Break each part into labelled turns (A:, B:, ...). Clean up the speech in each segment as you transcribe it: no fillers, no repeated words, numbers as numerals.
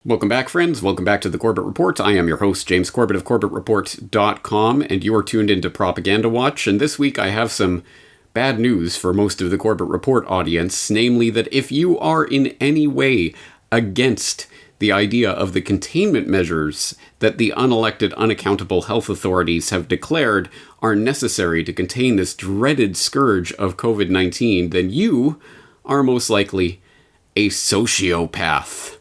A: Welcome back, friends. Welcome back to the Corbett Report. I am your host, James Corbett of CorbettReport.com, and you are tuned into Propaganda Watch. And this week I have some bad news for most of the Corbett Report audience, namely that if you are in any way against the idea of the containment measures that the unelected, unaccountable health authorities have declared are necessary to contain this dreaded scourge of COVID-19, then you are most likely a sociopath.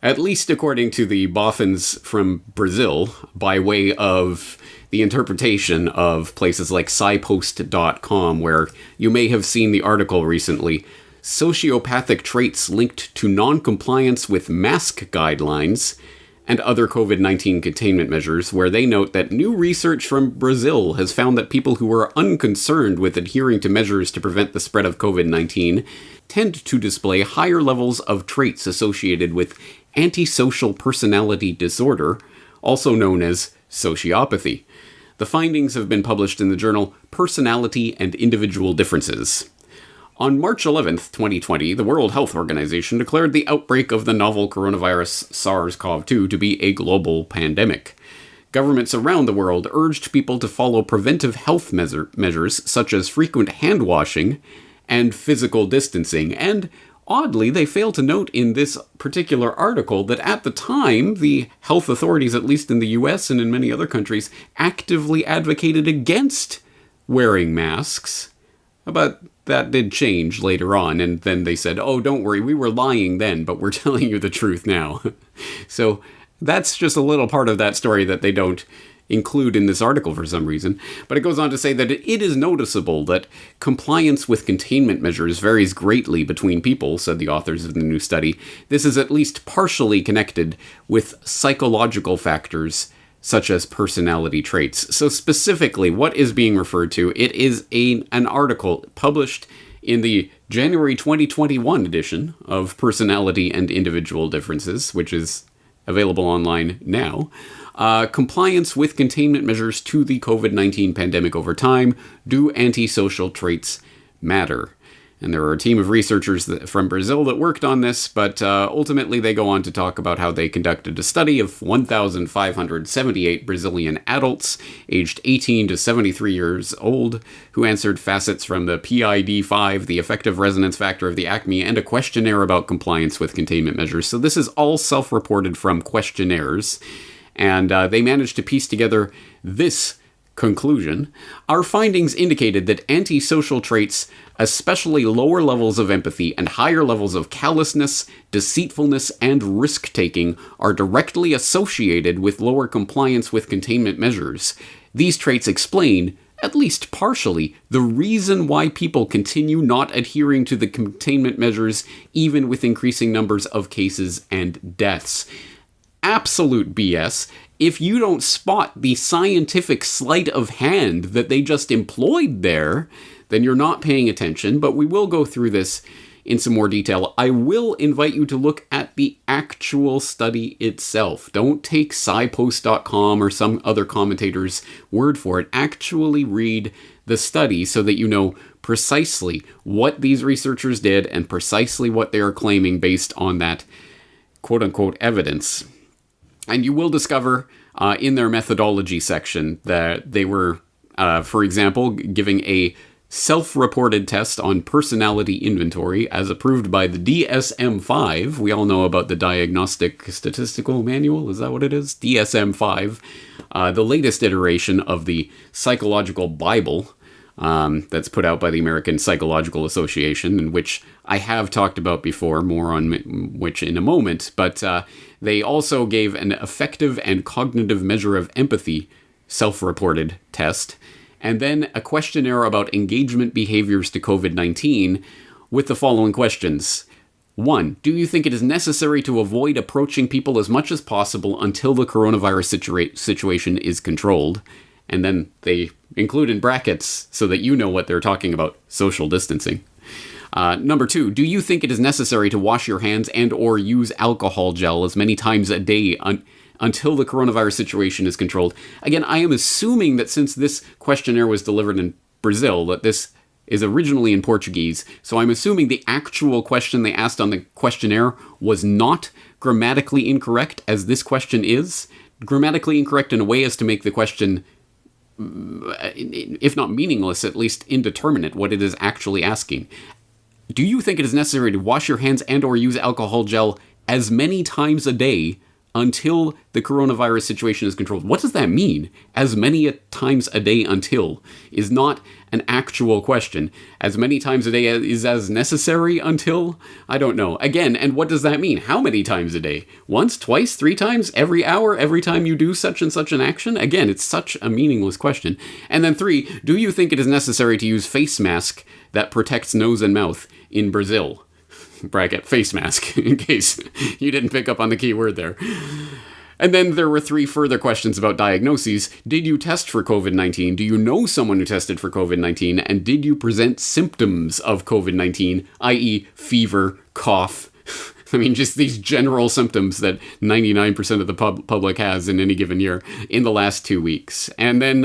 A: At least according to the boffins from Brazil, by way of the interpretation of places like SciPost.com, where you may have seen the article recently, sociopathic traits linked to non-compliance with mask guidelines and other COVID-19 containment measures, where they note that new research from Brazil has found that people who are unconcerned with adhering to measures to prevent the spread of COVID-19 tend to display higher levels of traits associated with antisocial personality disorder, also known as sociopathy. The findings have been published in the journal Personality and Individual Differences. On March 11th, 2020, the World Health Organization declared the outbreak of the novel coronavirus SARS-CoV-2 to be a global pandemic. Governments around the world urged people to follow preventive health measures such as frequent hand washing and physical distancing, and oddly, they fail to note in this particular article that at the time, the health authorities, at least in the US and in many other countries, actively advocated against wearing masks. But that did change later on, and then they said, oh, don't worry, we were lying then, but we're telling you the truth now. So that's just a little part of that story that they don't include in this article for some reason. But it goes on to say that it is noticeable that compliance with containment measures varies greatly between people, said the authors of the new study. This is at least partially connected with psychological factors such as personality traits. So specifically, what is being referred to? It is an article published in the January 2021 edition of Personality and Individual Differences, which is available online now. Compliance with containment measures to the COVID-19 pandemic over time. Do antisocial traits matter? And there are a team of researchers from Brazil that worked on this, but ultimately they go on to talk about how they conducted a study of 1,578 Brazilian adults aged 18 to 73 years old who answered facets from the PID-5, the effective resonance factor of the ACME, and a questionnaire about compliance with containment measures. So this is all self-reported from questionnaires, and they managed to piece together this conclusion. Our findings indicated that antisocial traits, especially lower levels of empathy and higher levels of callousness, deceitfulness, and risk-taking, are directly associated with lower compliance with containment measures. These traits explain, at least partially, the reason why people continue not adhering to the containment measures, even with increasing numbers of cases and deaths. Absolute BS. If you don't spot the scientific sleight of hand that they just employed there, then you're not paying attention, but we will go through this in some more detail. I will invite you to look at the actual study itself. Don't take SciPost.com or some other commentator's word for it. Actually read the study so that you know precisely what these researchers did and precisely what they are claiming based on that quote-unquote evidence. And you will discover in their methodology section that they were, for example, giving a self-reported test on personality inventory as approved by the DSM-5. We all know about the Diagnostic Statistical Manual. Is that what it is? DSM-5. The latest iteration of the Psychological Bible that's put out by the American Psychological Association, and which I have talked about before, more on which in a moment, but they also gave an affective and cognitive measure of empathy self-reported test, and then a questionnaire about engagement behaviors to COVID-19 with the following questions. 1. Do you think it is necessary to avoid approaching people as much as possible until the coronavirus situation is controlled? And then they include in brackets so that you know what they're talking about, social distancing. Number 2, do you think it is necessary to wash your hands and or use alcohol gel as many times a day until the coronavirus situation is controlled? Again, I am assuming that since this questionnaire was delivered in Brazil, that this is originally in Portuguese, so I'm assuming the actual question they asked on the questionnaire was not grammatically incorrect, as this question is. Grammatically incorrect in a way as to make the question, if not meaningless, at least indeterminate, what it is actually asking. Do you think it is necessary to wash your hands and or use alcohol gel as many times a day until the coronavirus situation is controlled? What does that mean? As many times a day until is not an actual question. As many times a day is as necessary until? I don't know. Again, and what does that mean? How many times a day? Once, twice, 3 times, every hour, every time you do such and such an action? Again, it's such a meaningless question. And then 3, do you think it is necessary to use face mask that protects nose and mouth in Brazil? Bracket, face mask, in case you didn't pick up on the key word there. And then there were 3 further questions about diagnoses. Did you test for COVID-19? Do you know someone who tested for COVID-19? And did you present symptoms of COVID-19, i.e. fever, cough? I mean, just these general symptoms that 99% of the public has in any given year in the last 2 weeks. And then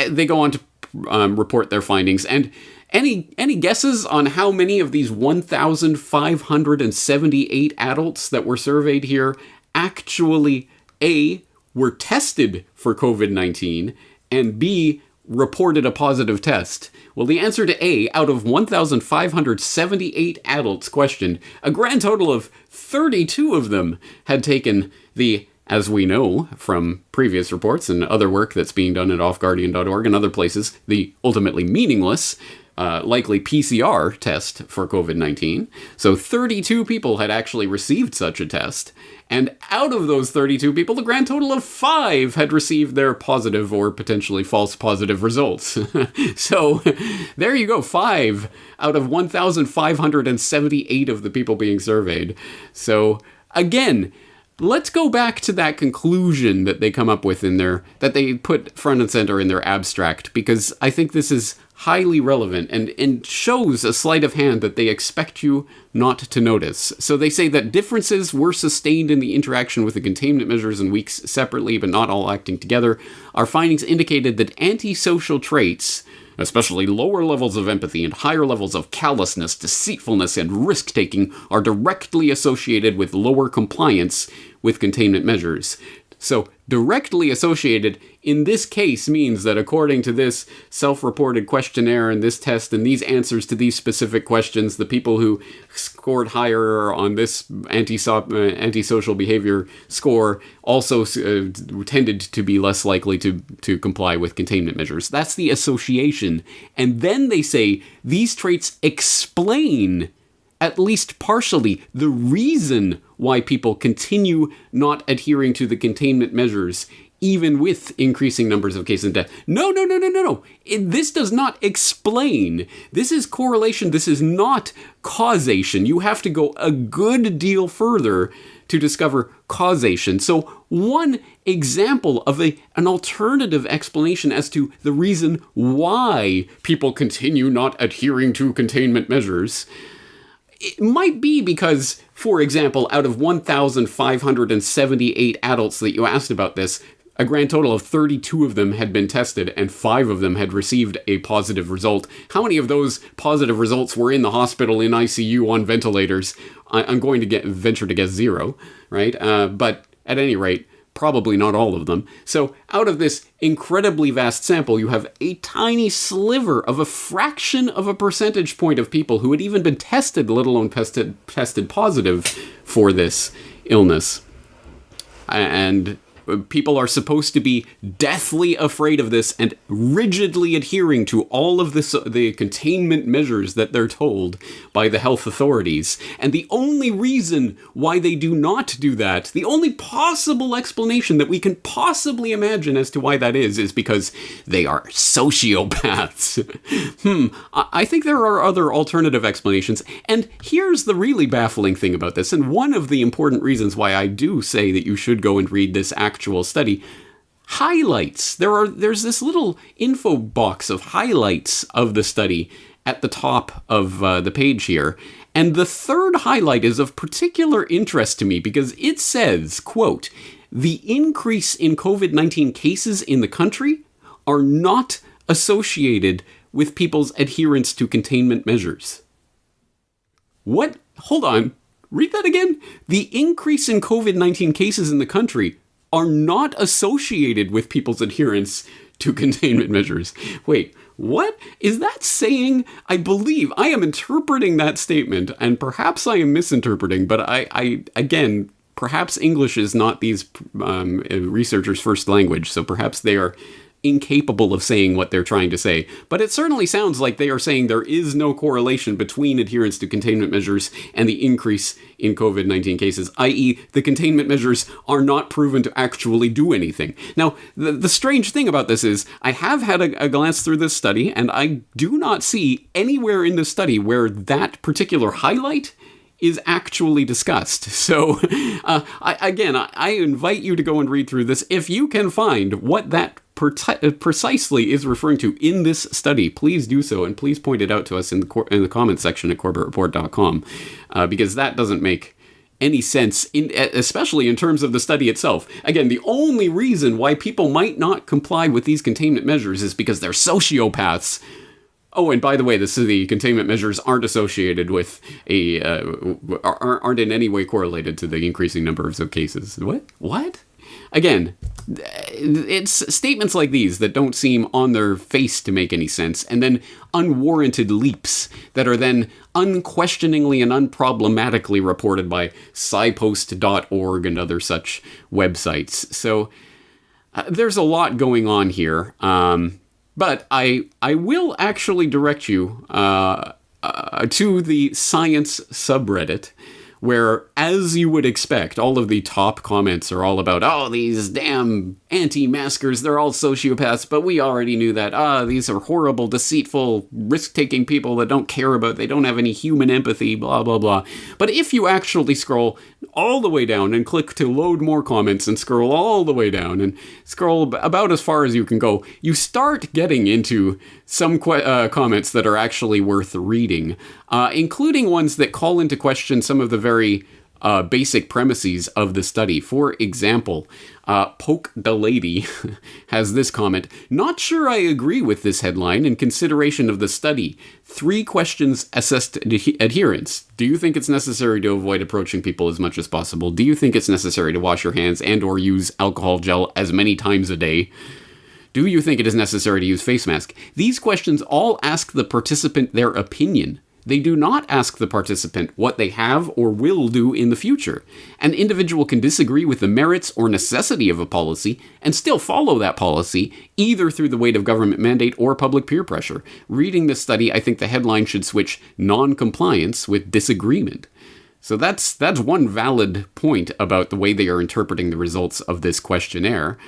A: they go on to report their findings. And any guesses on how many of these 1,578 adults that were surveyed here actually, A, were tested for COVID-19, and B, reported a positive test? Well, the answer to A, out of 1,578 adults questioned, a grand total of 32 of them had taken the, as we know from previous reports and other work that's being done at offguardian.org and other places, the ultimately meaningless likely PCR test for COVID-19. So 32 people had actually received such a test. And out of those 32 people, the grand total of 5 had received their positive or potentially false positive results. So there you go, 5 out of 1,578 of the people being surveyed. So again, let's go back to that conclusion that they come up with in their, that they put front and center in their abstract, because I think this is highly relevant and shows a sleight of hand that they expect you not to notice. So they say that differences were sustained in the interaction with the containment measures in weeks separately, but not all acting together. Our findings indicated that antisocial traits, especially lower levels of empathy and higher levels of callousness, deceitfulness, and risk-taking, are directly associated with lower compliance with containment measures. So, directly associated in this case means that according to this self-reported questionnaire and this test and these answers to these specific questions, the people who scored higher on this antisocial behavior score also tended to be less likely to comply with containment measures. That's the association. And then they say these traits explain, at least partially, the reason why people continue not adhering to the containment measures, even with increasing numbers of cases and death. No. This does not explain. This is correlation. This is not causation. You have to go a good deal further to discover causation. So one example of an alternative explanation as to the reason why people continue not adhering to containment measures, it might be because, for example, out of 1,578 adults that you asked about this, a grand total of 32 of them had been tested and 5 of them had received a positive result. How many of those positive results were in the hospital in ICU on ventilators? I'm going to venture to guess 0, right? But at any rate, probably not all of them. So out of this incredibly vast sample, you have a tiny sliver of a fraction of a percentage point of people who had even been tested, let alone tested positive for this illness. And people are supposed to be deathly afraid of this and rigidly adhering to all of the containment measures that they're told by the health authorities. And the only reason why they do not do that, the only possible explanation that we can possibly imagine as to why that is because they are sociopaths. I think there are other alternative explanations. And here's the really baffling thing about this, and one of the important reasons why I do say that you should go and read this actual study. Highlights. There's this little info box of highlights of the study at the top of the page here. And the third highlight is of particular interest to me because it says, quote, "The increase in COVID-19 cases in the country are not associated with people's adherence to containment measures. What? Hold on. Read that again. The increase in COVID-19 cases in the country are not associated with people's adherence to containment measures. Wait, what is that saying? I believe I am interpreting that statement, and perhaps I am misinterpreting, but I again, perhaps English is not these researchers' first language, so perhaps they are incapable of saying what they're trying to say. But it certainly sounds like they are saying there is no correlation between adherence to containment measures and the increase in COVID-19 cases, i.e. the containment measures are not proven to actually do anything. Now, the strange thing about this is I have had a glance through this study, and I do not see anywhere in the study where that particular highlight is actually discussed. So, I invite you to go and read through this. If you can find what that precisely is referring to in this study, please do so, and please point it out to us in the comments section at corbettreport.com, because that doesn't make any sense, especially in terms of the study itself. Again, the only reason why people might not comply with these containment measures is because they're sociopaths. Oh, and by the way, the containment measures aren't associated with aren't in any way correlated to the increasing numbers of cases. What? Again, it's statements like these that don't seem on their face to make any sense, and then unwarranted leaps that are then unquestioningly and unproblematically reported by scipost.org and other such websites. So there's a lot going on here, but I will actually direct you to the science subreddit, where, as you would expect, all of the top comments are all about, oh, these damn anti-maskers, they're all sociopaths, but we already knew that. These are horrible, deceitful, risk-taking people that don't care about, they don't have any human empathy, blah, blah, blah. But if you actually scroll all the way down and click to load more comments and scroll all the way down and scroll about as far as you can go, you start getting into some comments that are actually worth reading, including ones that call into question some of the very basic premises of the study. For example, Poke the Lady has this comment: "Not sure I agree with this headline in consideration of the study. 3 questions assessed adherence. Do you think it's necessary to avoid approaching people as much as possible? Do you think it's necessary to wash your hands and or use alcohol gel as many times a day? Do you think it is necessary to use face mask?" These questions all ask the participant their opinion. They do not ask the participant what they have or will do in the future. An individual can disagree with the merits or necessity of a policy and still follow that policy, either through the weight of government mandate or public peer pressure. Reading this study, I think the headline should switch non-compliance with disagreement. So that's one valid point about the way they are interpreting the results of this questionnaire.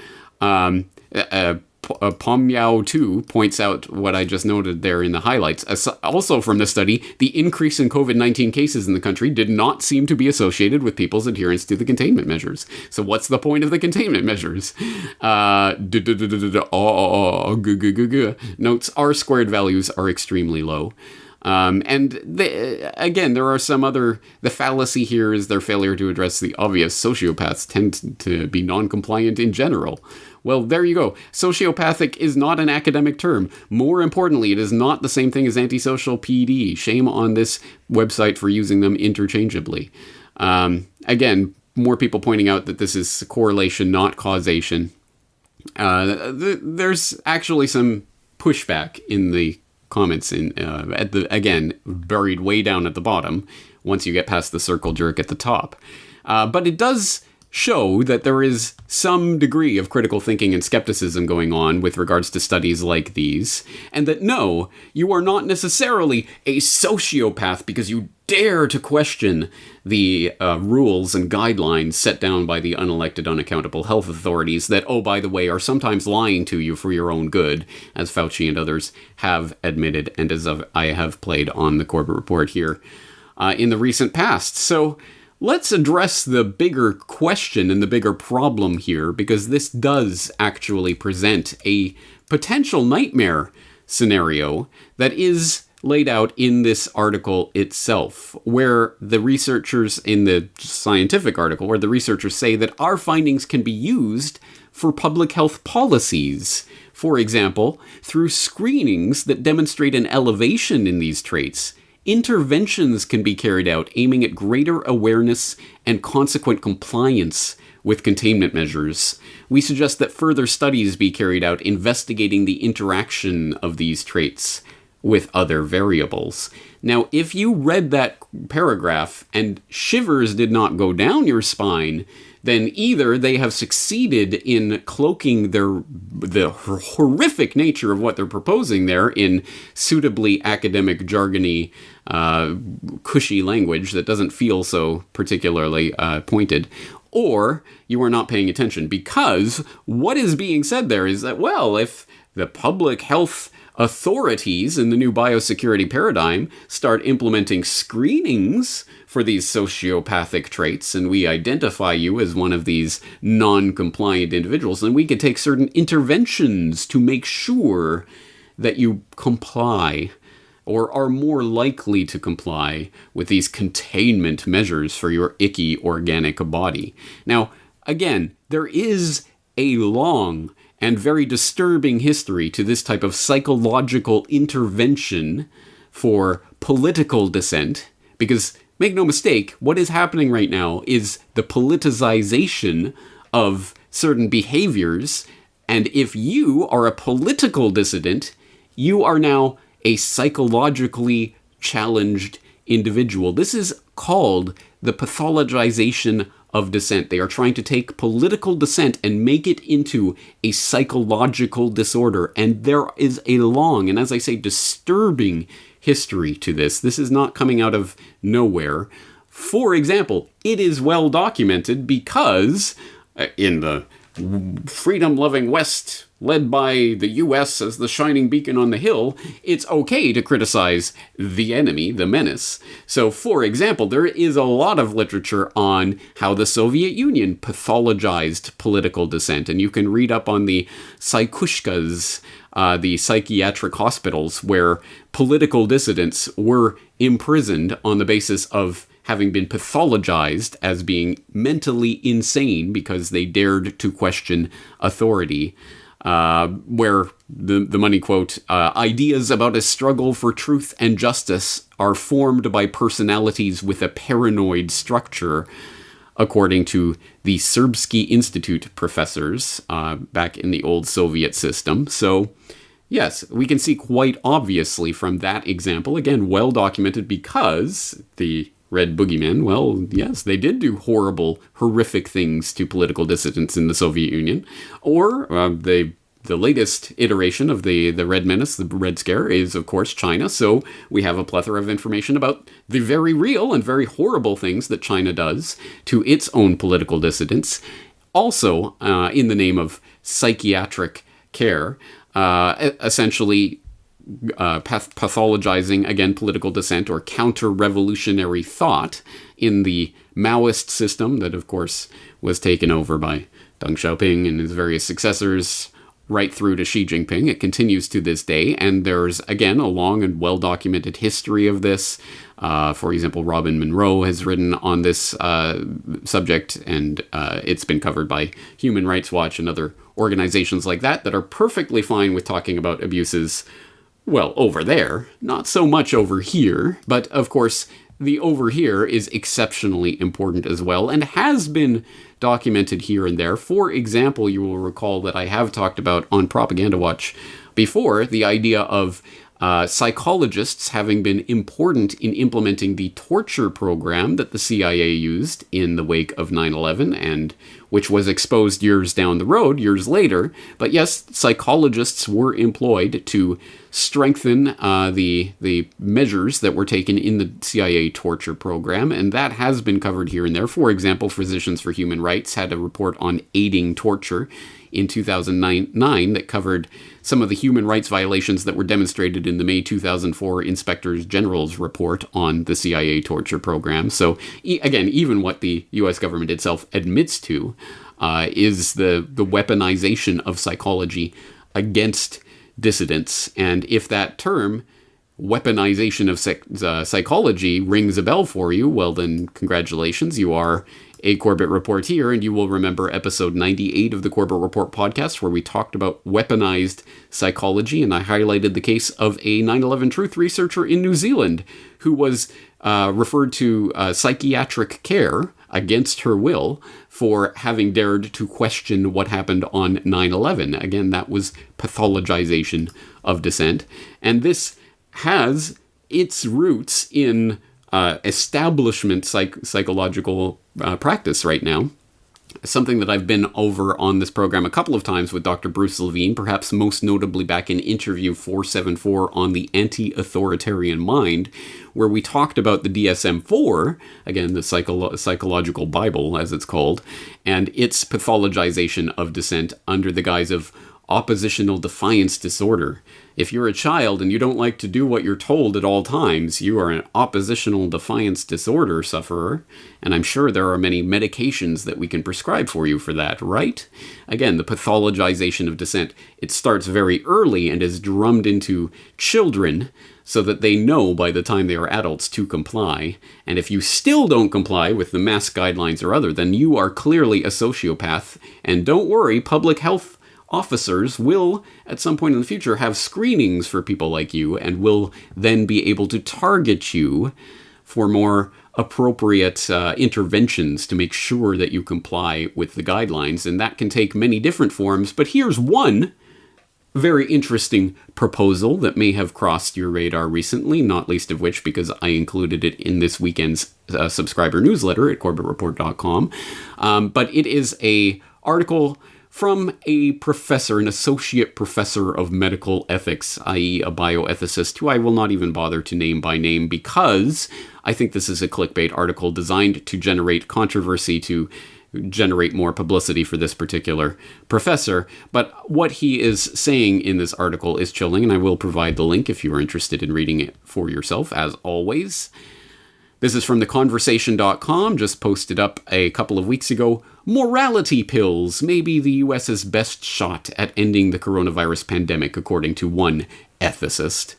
A: Pomyao 2 points out what I just noted there in the highlights. Also from the study, the increase in COVID-19 cases in the country did not seem to be associated with people's adherence to the containment measures. So what's the point of the containment measures? Notes R-squared values are extremely low. Again, there are some other... The fallacy here is their failure to address the obvious. Sociopaths tend to be non-compliant in general. Well, there you go. Sociopathic is not an academic term. More importantly, it is not the same thing as antisocial PD. Shame on this website for using them interchangeably. Again, more people pointing out that this is correlation, not causation. There's actually some pushback in the comments again, buried way down at the bottom once you get past the circle jerk at the top. But it does show that there is some degree of critical thinking and skepticism going on with regards to studies like these, and that no, you are not necessarily a sociopath because you dare to question the rules and guidelines set down by the unelected, unaccountable health authorities that, oh, by the way, are sometimes lying to you for your own good, as Fauci and others have admitted, and as I have played on the Corbett Report here in the recent past. So let's address the bigger question and the bigger problem here, because this does actually present a potential nightmare scenario that is laid out in this article itself, where the researchers in the scientific article, where the researchers say that our findings can be used for public health policies. For example, through screenings that demonstrate an elevation in these traits, interventions can be carried out aiming at greater awareness and consequent compliance with containment measures. We suggest that further studies be carried out investigating the interaction of these traits with other variables. Now, if you read that paragraph and shivers did not go down your spine, then either they have succeeded in cloaking the horrific nature of what they're proposing there in suitably academic, jargony, cushy language that doesn't feel so particularly pointed, or you are not paying attention, because what is being said there is that, well, if the public health authorities in the new biosecurity paradigm start implementing screenings for these sociopathic traits, and we identify you as one of these non-compliant individuals, then we could take certain interventions to make sure that you comply or are more likely to comply with these containment measures for your icky organic body. Now, again, there is a long and very disturbing history to this type of psychological intervention for political dissent, because make no mistake, what is happening right now is the politicization of certain behaviors, and if you are a political dissident, you are now a psychologically challenged individual. This is called the pathologization of dissent. They are trying to take political dissent and make it into a psychological disorder. And there is a long, and as I say, disturbing history to this. This is not coming out of nowhere. For example, it is well documented because in the freedom-loving West, led by the U.S. as the shining beacon on the hill, it's okay to criticize the enemy, the menace. So, for example, there is a lot of literature on how the Soviet Union pathologized political dissent, and you can read up on the psychushkas, the psychiatric hospitals, where political dissidents were imprisoned on the basis of having been pathologized as being mentally insane because they dared to question authority. Where the money quote, ideas about a struggle for truth and justice are formed by personalities with a paranoid structure, according to the Serbsky Institute professors back in the old Soviet system. So, yes, we can see quite obviously from that example, again, well documented, because the Red Boogeyman, well, yes, they did do horrible, horrific things to political dissidents in the Soviet Union. Or the latest iteration of the Red Menace, the Red Scare, is, of course, China. So we have a plethora of information about the very real and very horrible things that China does to its own political dissidents. Also, in the name of psychiatric care, essentially pathologizing, again, political dissent or counter-revolutionary thought in the Maoist system that, of course, was taken over by Deng Xiaoping and his various successors right through to Xi Jinping. It continues to this day, and there's, again, a long and well-documented history of this. For example, Robin Monroe has written on this subject, and it's been covered by Human Rights Watch and other organizations like that are perfectly fine with talking about abuses, well, over there, not so much over here, but of course, the over here is exceptionally important as well, and has been documented here and there. For example, you will recall that I have talked about on Propaganda Watch before the idea of psychologists having been important in implementing the torture program that the CIA used in the wake of 9/11, and which was exposed years down the road, years later. But yes, psychologists were employed to strengthen the measures that were taken in the CIA torture program, and that has been covered here and there. For example, Physicians for Human Rights had a report on aiding torture in 2009 that covered some of the human rights violations that were demonstrated in the May 2004 Inspector General's report on the CIA torture program. So, again, even what the U.S. government itself admits to is the weaponization of psychology against dissidents. And if that term weaponization of psychology rings a bell for you, well then, congratulations, you are a Corbett Reporteer, and you will remember episode 98 of the Corbett Report podcast, where we talked about weaponized psychology, and I highlighted the case of a 9/11 truth researcher in New Zealand who was referred to psychiatric care against her will for having dared to question what happened on 9/11. Again, that was pathologization of dissent, and this has its roots in establishment psychological practice right now. Something that I've been over on this program a couple of times with Dr. Bruce Levine, perhaps most notably back in interview 474 on the anti-authoritarian mind, where we talked about the DSM-4, again, the psychological Bible, as it's called, and its pathologization of dissent under the guise of oppositional defiance disorder. If you're a child and you don't like to do what you're told at all times, you are an oppositional defiance disorder sufferer, and I'm sure there are many medications that we can prescribe for you for that, right? Again, the pathologization of dissent, it starts very early and is drummed into children so that they know by the time they are adults to comply. And if you still don't comply with the mask guidelines or other, then you are clearly a sociopath. And don't worry, public health officers will, at some point in the future, have screenings for people like you and will then be able to target you for more appropriate interventions to make sure that you comply with the guidelines. And that can take many different forms. But here's one very interesting proposal that may have crossed your radar recently, not least of which because I included it in this weekend's subscriber newsletter at corbettreport.com. But it is an article from a professor, an associate professor of medical ethics, i.e. a bioethicist, who I will not even bother to name by name because I think this is a clickbait article designed to generate controversy, to generate more publicity for this particular professor. But what he is saying in this article is chilling, and I will provide the link if you are interested in reading it for yourself, as always. This is from theconversation.com, just posted up a couple of weeks ago. Morality pills may be the US's best shot at ending the coronavirus pandemic, according to one ethicist.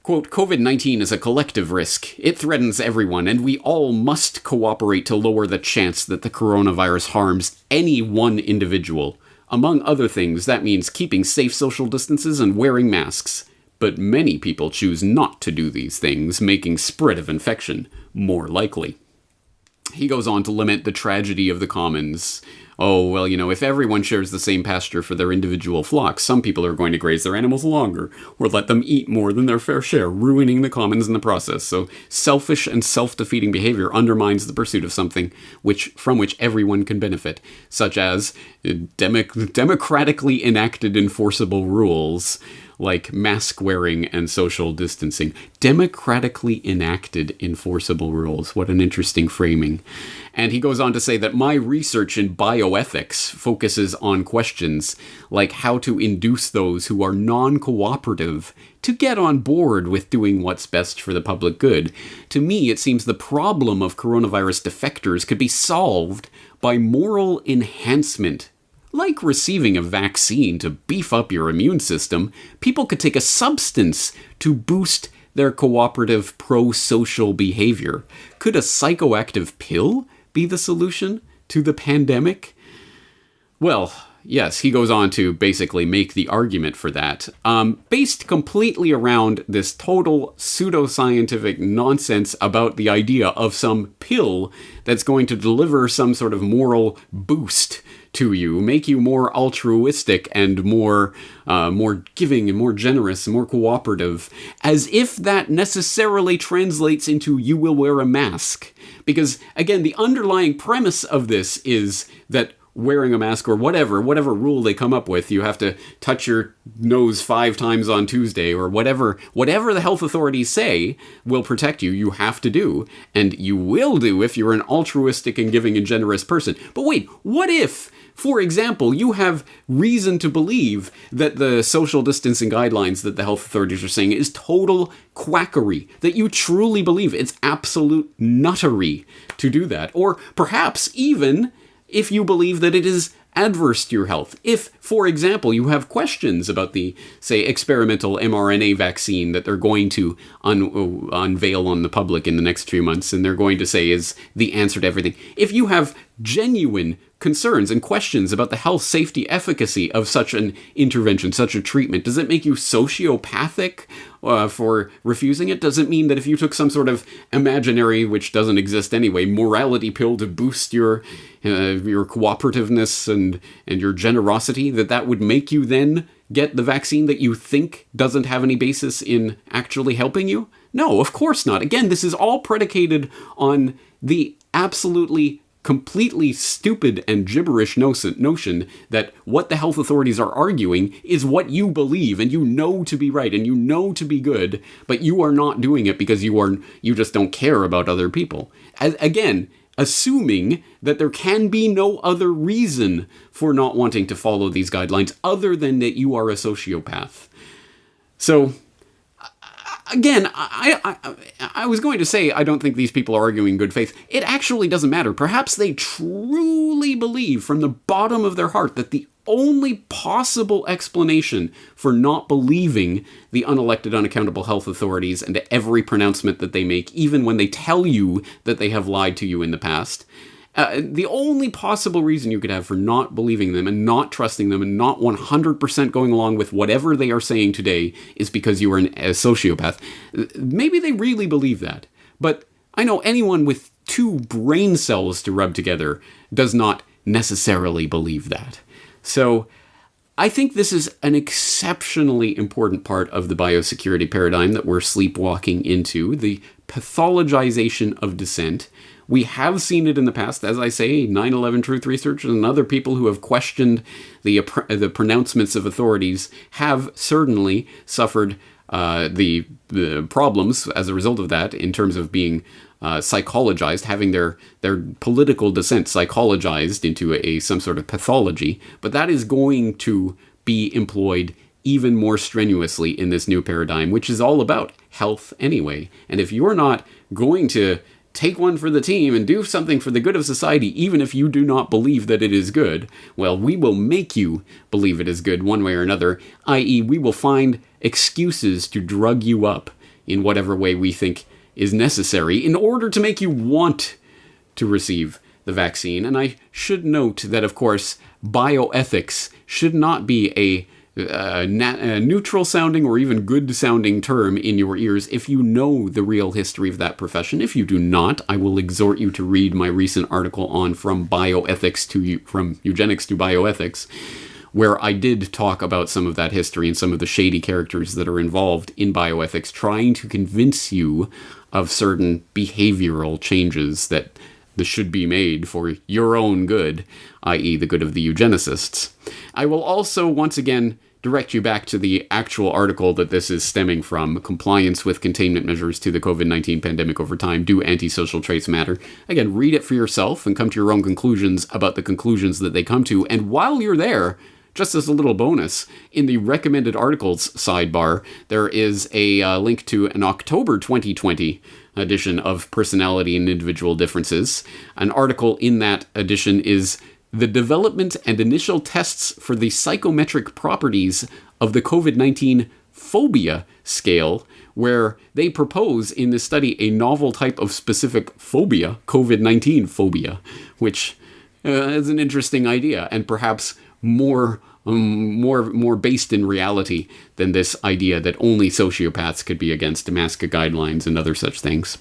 A: Quote, COVID-19 is a collective risk. It threatens everyone, and we all must cooperate to lower the chance that the coronavirus harms any one individual. Among other things, that means keeping safe social distances and wearing masks. But many people choose not to do these things, making spread of infection more likely. He goes on to lament the tragedy of the commons. Oh, well, if everyone shares the same pasture for their individual flocks, some people are going to graze their animals longer, or let them eat more than their fair share, ruining the commons in the process. So selfish and self-defeating behavior undermines the pursuit of something from which everyone can benefit, such as democratically enacted enforceable rules, like mask wearing and social distancing. Democratically enacted enforceable rules. What an interesting framing. And he goes on to say that my research in bioethics focuses on questions like how to induce those who are non-cooperative to get on board with doing what's best for the public good. To me, it seems the problem of coronavirus defectors could be solved by moral enhancement. Like receiving a vaccine to beef up your immune system, people could take a substance to boost their cooperative pro-social behavior. Could a psychoactive pill be the solution to the pandemic? Well, yes, he goes on to basically make the argument for that, based completely around this total pseudoscientific nonsense about the idea of some pill that's going to deliver some sort of moral boost to you, make you more altruistic and more giving and more generous and more cooperative, as if that necessarily translates into you will wear a mask. Because, again, the underlying premise of this is that wearing a mask or whatever rule they come up with, you have to touch your nose 5 times on Tuesday or whatever the health authorities say will protect you, you have to do. And you will do if you're an altruistic and giving and generous person. But wait, what if, for example, you have reason to believe that the social distancing guidelines that the health authorities are saying is total quackery, that you truly believe it's absolute nuttery to do that? Or perhaps even if you believe that it is adverse to your health. If, for example, you have questions about the, say, experimental mRNA vaccine that they're going to unveil on the public in the next few months, and they're going to say is the answer to everything. If you have genuine concerns and questions about the health, safety, efficacy of such an intervention, such a treatment, does it make you sociopathic for refusing it? Does it mean that if you took some sort of imaginary, which doesn't exist anyway, morality pill to boost your cooperativeness and your generosity, that would make you then get the vaccine that you think doesn't have any basis in actually helping you? No, of course not. Again, this is all predicated on the absolutely completely stupid and gibberish notion that what the health authorities are arguing is what you believe and you know to be right and you know to be good, but you are not doing it because you just don't care about other people. Again, assuming that there can be no other reason for not wanting to follow these guidelines other than that you are a sociopath. So, again, I was going to say I don't think these people are arguing in good faith. It actually doesn't matter. Perhaps they truly believe from the bottom of their heart that the only possible explanation for not believing the unelected, unaccountable health authorities and every pronouncement that they make, even when they tell you that they have lied to you in the past, the only possible reason you could have for not believing them and not trusting them and not 100% going along with whatever they are saying today is because you are a sociopath. Maybe they really believe that. But I know anyone with 2 brain cells to rub together does not necessarily believe that. So I think this is an exceptionally important part of the biosecurity paradigm that we're sleepwalking into, the pathologization of dissent. We have seen it in the past, as I say, 9/11 Truth researchers and other people who have questioned the pronouncements of authorities have certainly suffered the problems as a result of that in terms of being psychologized, having their political dissent psychologized into some sort of pathology. But that is going to be employed even more strenuously in this new paradigm, which is all about health anyway. And if you're not going to take one for the team and do something for the good of society, even if you do not believe that it is good, well, we will make you believe it is good one way or another, i.e. we will find excuses to drug you up in whatever way we think is necessary in order to make you want to receive the vaccine. And I should note that, of course, bioethics should not be a neutral-sounding or even good-sounding term in your ears if you know the real history of that profession. If you do not, I will exhort you to read my recent article on from eugenics to bioethics, where I did talk about some of that history and some of the shady characters that are involved in bioethics, trying to convince you of certain behavioral changes that should be made for your own good, i.e. the good of the eugenicists. I will also, once again, direct you back to the actual article that this is stemming from, Compliance with Containment Measures to the COVID-19 Pandemic Over Time. Do Antisocial Traits Matter? Again, read it for yourself and come to your own conclusions about the conclusions that they come to. And while you're there, just as a little bonus, in the recommended articles sidebar, there is a link to an October 2020 edition of Personality and Individual Differences. An article in that edition is The Development and Initial Tests for the Psychometric Properties of the COVID-19 Phobia Scale, where they propose in this study a novel type of specific phobia, COVID-19 phobia, which is an interesting idea and perhaps more based in reality than this idea that only sociopaths could be against mask guidelines and other such things.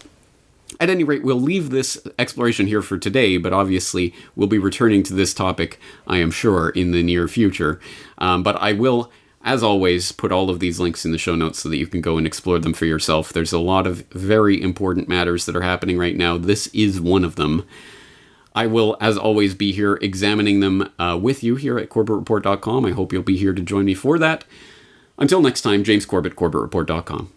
A: At any rate, we'll leave this exploration here for today, but obviously we'll be returning to this topic, I am sure, in the near future. But I will, as always, put all of these links in the show notes so that you can go and explore them for yourself. There's a lot of very important matters that are happening right now. This is one of them. I will, as always, be here examining them with you here at CorbettReport.com. I hope you'll be here to join me for that. Until next time, James Corbett, CorbettReport.com.